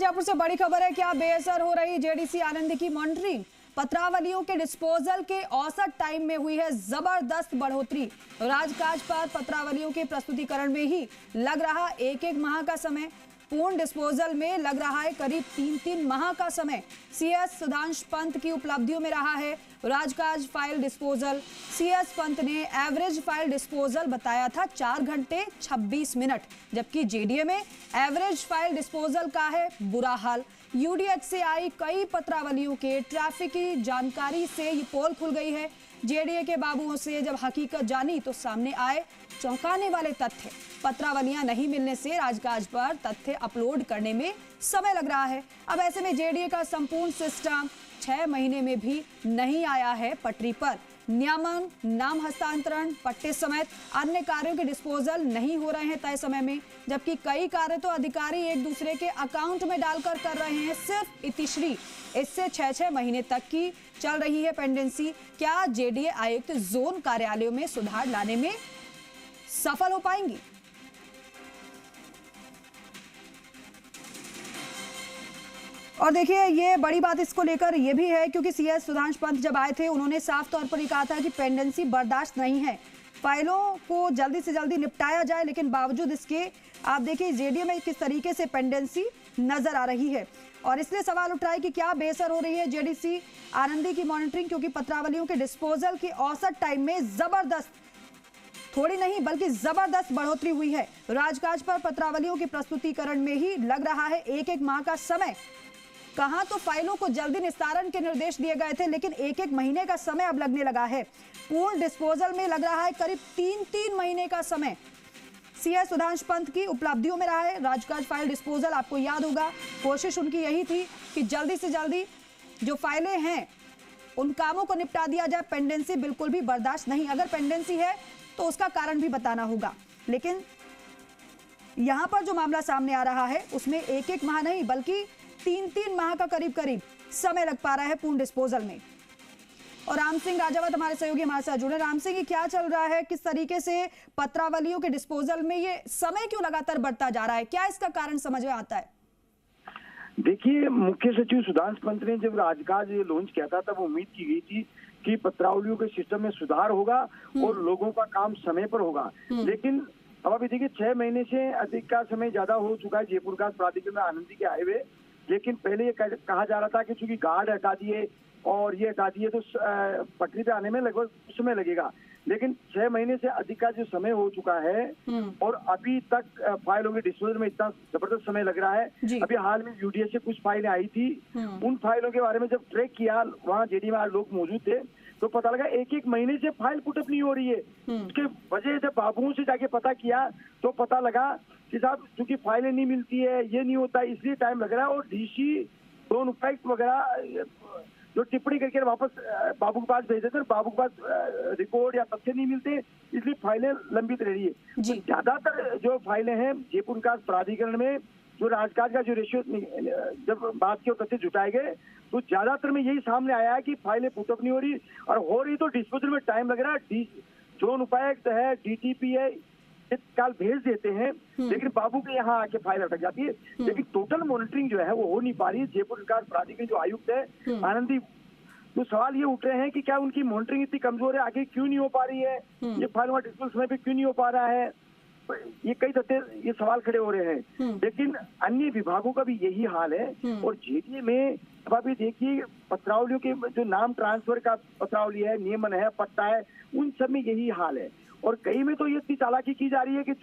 जयपुर से बड़ी खबर है, क्या बेअसर हो रही जेडीसी आनंद की मॉनिटरिंग। पत्रावलियों के डिस्पोजल के औसत टाइम में हुई है जबरदस्त बढ़ोतरी। राजकाज पर पत्रावलियों के प्रस्तुतिकरण में ही लग रहा एक माह का समय, पूर्ण डिस्पोजल में लग रहा है करीब 3 माह का समय। सीएस सुधांशु पंत की उपलब्धियों में रहा है राजकाज फाइल डिस्पोजल। सीएस पंत ने एवरेज फाइल डिस्पोजल बताया था 4 घंटे 26 मिनट, जबकि जेडीए में एवरेज फाइल डिस्पोजल का है बुरा हाल। यूडीएच से आई कई पत्रावलियों के ट्रैफिक की जानकारी से ये पोल खुल गई है। जेडीए के बाबुओं से जब हकीकत जानी तो सामने आए चौंकाने वाले तथ्य। पत्रावलियां नहीं मिलने से राजकाज पर तथ्य अपलोड करने में समय लग रहा है। अब ऐसे में जेडीए का संपूर्ण सिस्टम 6 महीने में भी नहीं आया है पटरी पर। नियमन, नाम हस्तांतरण, पट्टे समेत अन्य कार्यों के डिस्पोजल नहीं हो रहे हैं तय समय में, जबकि कई कार्य तो अधिकारी एक दूसरे के अकाउंट में डालकर कर रहे हैं सिर्फ इतिश्री। इससे 6 महीने तक की चल रही है पेंडेंसी। क्या जेडीए आयुक्त जोन कार्यालयों में सुधार लाने में सफल हो पाएंगी? और देखिए, ये बड़ी बात इसको लेकर ये भी है क्योंकि सीएस सुधांशु पंत जब आए थे उन्होंने साफ तौर पर ये कहा था कि पेंडेंसी बर्दाश्त नहीं है, फाइलों को जल्दी से जल्दी निपटाया जाए। लेकिन बावजूद इसके आप देखिए जेडीए में किस तरीके से पेंडेंसी नजर आ रही है। और इसलिए सवाल उठ रहा है कि क्या बेअसर हो रही है जेडीसी आनंदी की मॉनिटरिंग, क्योंकि पत्रावलियों के डिस्पोजल की औसत टाइम में जबरदस्त, थोड़ी नहीं बल्कि जबरदस्त बढ़ोतरी हुई है। राजकाज पर पत्रावलियों के प्रस्तुतिकरण में ही लग रहा है एक महीने का समय। कहां तो फाइलों को जल्दी निस्तारण के निर्देश दिए गए थे, लेकिन एक महीने का समय अब लगने लगा है। पूर्ण डिस्पोजल में लग रहा है करीब 3 महीने का समय। सीएस सुधांशु पंत की उपलब्धियों में रहा है राजकाज फाइल डिस्पोजल। आपको याद होगा कोशिश उनकी यही थी कि जल्दी से जल्दी जो फाइलें हैं उन कामों को निपटा दिया जाए। पेंडेंसी बिल्कुल भी बर्दाश्त नहीं। अगर पेंडेंसी है तो उसका कारण भी बताना होगा। लेकिन यहां पर जो मामला सामने आ रहा है उसमें एक माह नहीं बल्कि 3 माह का करीब समय लग पा रहा है पूर्ण डिस्पोजल में। और राम सिंह राजावत हमारे सहयोगी हमारे साथ जुड़े। राम सिंह, क्या चल रहा है, किस तरीके से पत्रावलियों के डिस्पोजल में ये समय क्यों लगातार बढ़ता जा रहा है, क्या इसका कारण समझ में आता है? देखिए, मुख्य सचिव सुधांशु पंत ने जब राजकाज लॉन्च किया था तब उम्मीद की गई थी कि पत्रावलियों के सिस्टम में सुधार होगा और लोगों का काम समय पर होगा। लेकिन अब अभी देखिए 6 महीने से अधिक का समय ज्यादा हो चुका है जयपुर का प्राधिकरण में आनंदी के आए हुए। लेकिन पहले ये कहा जा रहा था कि चूंकि गार्ड हटा दिए और ये हटा दिए तो पटरी पे आने में लगभग समय लगेगा। लेकिन 6 महीने से अधिक का जो समय हो चुका है और अभी तक फाइलों के डिस्पोजल में इतना जबरदस्त समय लग रहा है। अभी हाल में यूडीएच से कुछ फाइलें आई थी, उन फाइलों के बारे में जब ट्रैक किया, वहाँ जेडी में लोग मौजूद थे, तो पता लगा एक महीने से फाइल पुटअप नहीं हो रही है। उसके वजह जब बाबुओं से जाके पता किया तो पता लगा कि साहब चूंकि फाइलें नहीं मिलती है, ये नहीं होता, इसलिए टाइम लग रहा है। और डीसी जोन उपायुक्त वगैरह जो टिप्पणी करके वापस बाबू के पास भेज देते हैं, बाबू के पास रिकॉर्ड या तथ्य नहीं मिलते, इसलिए फाइलें लंबित रह रही है। तो ज्यादातर जो फाइलें हैं जयपुर विकास प्राधिकरण में, जो राजकाज का जो रेशियो जब बात की और तथ्य जुटाए गए तो ज्यादातर में यही सामने आया है कि फाइलें पुटअप नहीं हो रही, और हो रही तो डिस्पोजल में टाइम लग रहा है। जोन उपायुक्त है, डीटीपी है, काल भेज देते हैं, लेकिन बाबू के यहाँ आके फाइल अटक जाती है। लेकिन टोटल मॉनिटरिंग जो है वो हो नहीं पा रही है। जयपुर विकास प्राधिकरण जो आयुक्त है आनंदी, तो सवाल ये उठ रहे हैं कि क्या उनकी मॉनिटरिंग इतनी कमजोर है, आगे क्यों नहीं हो पा रही है, ये फाइल वहाँ डिस्पोजल समय पे क्यों नहीं हो पा रहा है, ये कई तथ्य ये सवाल खड़े हो रहे हैं। लेकिन अन्य विभागों का भी यही हाल है। और जेडीए में अब अभी देखिए पत्रावलियों के जो नाम ट्रांसफर का पत्रावली है, नियमन है, पट्टा है, उन सब में यही हाल है। और कई में तो ये इतनी चालाकी की जा रही है कि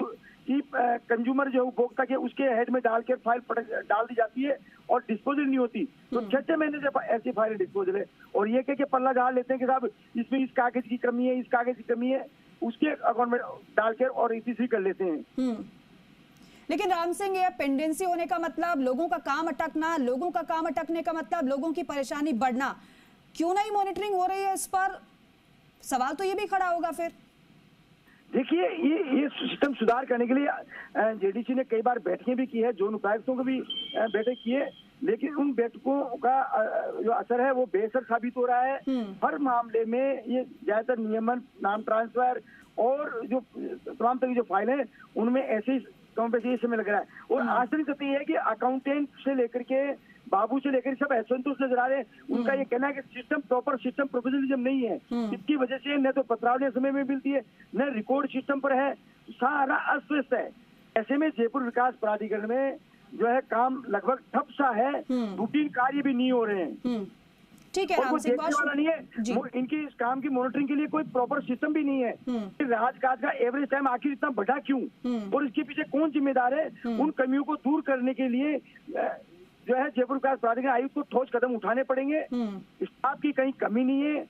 कंज्यूमर जो उपभोक्ता के उसके हेड में डाल के फाइल डाल दी जाती है और डिस्पोजल नहीं होती। तो 6 महीने से ऐसी फाइल डिस्पोजल है, और ये कह के पल्ला डाल लेते हैं कि साहब इसमें इस कागज की कमी है, इस कागज की कमी है, उसके अकाउंट में डाल के और इसी कर लेते हैं। लेकिन राम सिंह, ये पेंडेंसी होने का मतलब लोगों का काम अटकना, लोगों का काम अटकने का मतलब लोगों की परेशानी बढ़ना। क्यों नहीं मॉनिटरिंग हो रही है, इस पर सवाल तो ये भी खड़ा होगा फिर। देखिए, ये सिस्टम सुधार करने के लिए जेडीसी ने कई बार बैठकें भी की है, जोन उपायुक्तों को भी बैठक की है, लेकिन उन बैठकों का जो असर है वो बेअसर साबित हो रहा है। हर मामले में ये ज्यादातर नियमन, नाम ट्रांसफर और जो तमाम तरह की जो फाइल है उनमें ऐसे ही कम पे ये समय लग रहा है। और आश्चर्य सत्य ये है कि अकाउंटेंट से लेकर के बाबू से लेकर सब असंतुष्ट नजर आ रहे हैं। उनका ये कहना है कि सिस्टम प्रॉपर सिस्टम प्रोफेशनलिज्म नहीं है, इसकी वजह से न तो पत्रावली समय में मिलती है, न रिकॉर्ड सिस्टम पर है, सारा अस्त है। ऐसे में जयपुर विकास प्राधिकरण में जो है काम लगभग ठप सा है, रूटीन कार्य भी नहीं हो रहे हैं। ठीक है, और वो देखने वाला नहीं है, इनकी इस काम की मॉनिटरिंग के लिए कोई प्रॉपर सिस्टम भी नहीं है। राजकाज का एवरेज टाइम आखिर इतना बढ़ा क्यों, और इसके पीछे कौन जिम्मेदार है? उन कमियों को दूर करने के लिए जो है जयपुर विकास प्राधिकरण आयुक्त को ठोस कदम उठाने पड़ेंगे। स्टाफ की कहीं कमी नहीं है,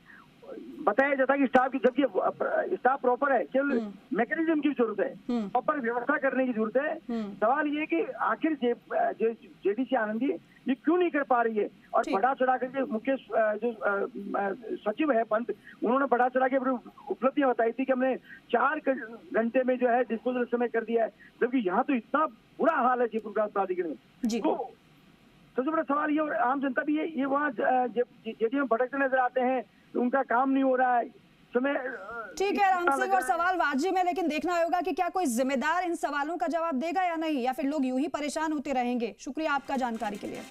बताया जाता है कि स्टाफ की, जबकि स्टाफ प्रॉपर है, केवल मैकेनिज्म की जरूरत है, प्रॉपर व्यवस्था करने की जरूरत है। सवाल ये कि आखिर जेडीसी आनंदी ये क्यों नहीं कर पा रही है? और बढ़ा चढ़ा करके मुख्य जो सचिव है पंत, उन्होंने बढ़ा चढ़ा के उपलब्धियां बताई थी कि हमने 4 घंटे में जो है डिस्पोजल समय कर दिया है, जबकि यहाँ तो इतना बुरा हाल है जयपुर विकास प्राधिकरण में। तो सबसे बड़ा सवाल ये, और आम जनता भी ये वहाँ जेडी में भटकते नजर आते हैं, उनका काम नहीं हो रहा है समय। ठीक है राम सिंह, और सवाल वाजिब है, लेकिन देखना होगा कि क्या कोई जिम्मेदार इन सवालों का जवाब देगा या नहीं, या फिर लोग यूं ही परेशान होते रहेंगे। शुक्रिया आपका जानकारी के लिए।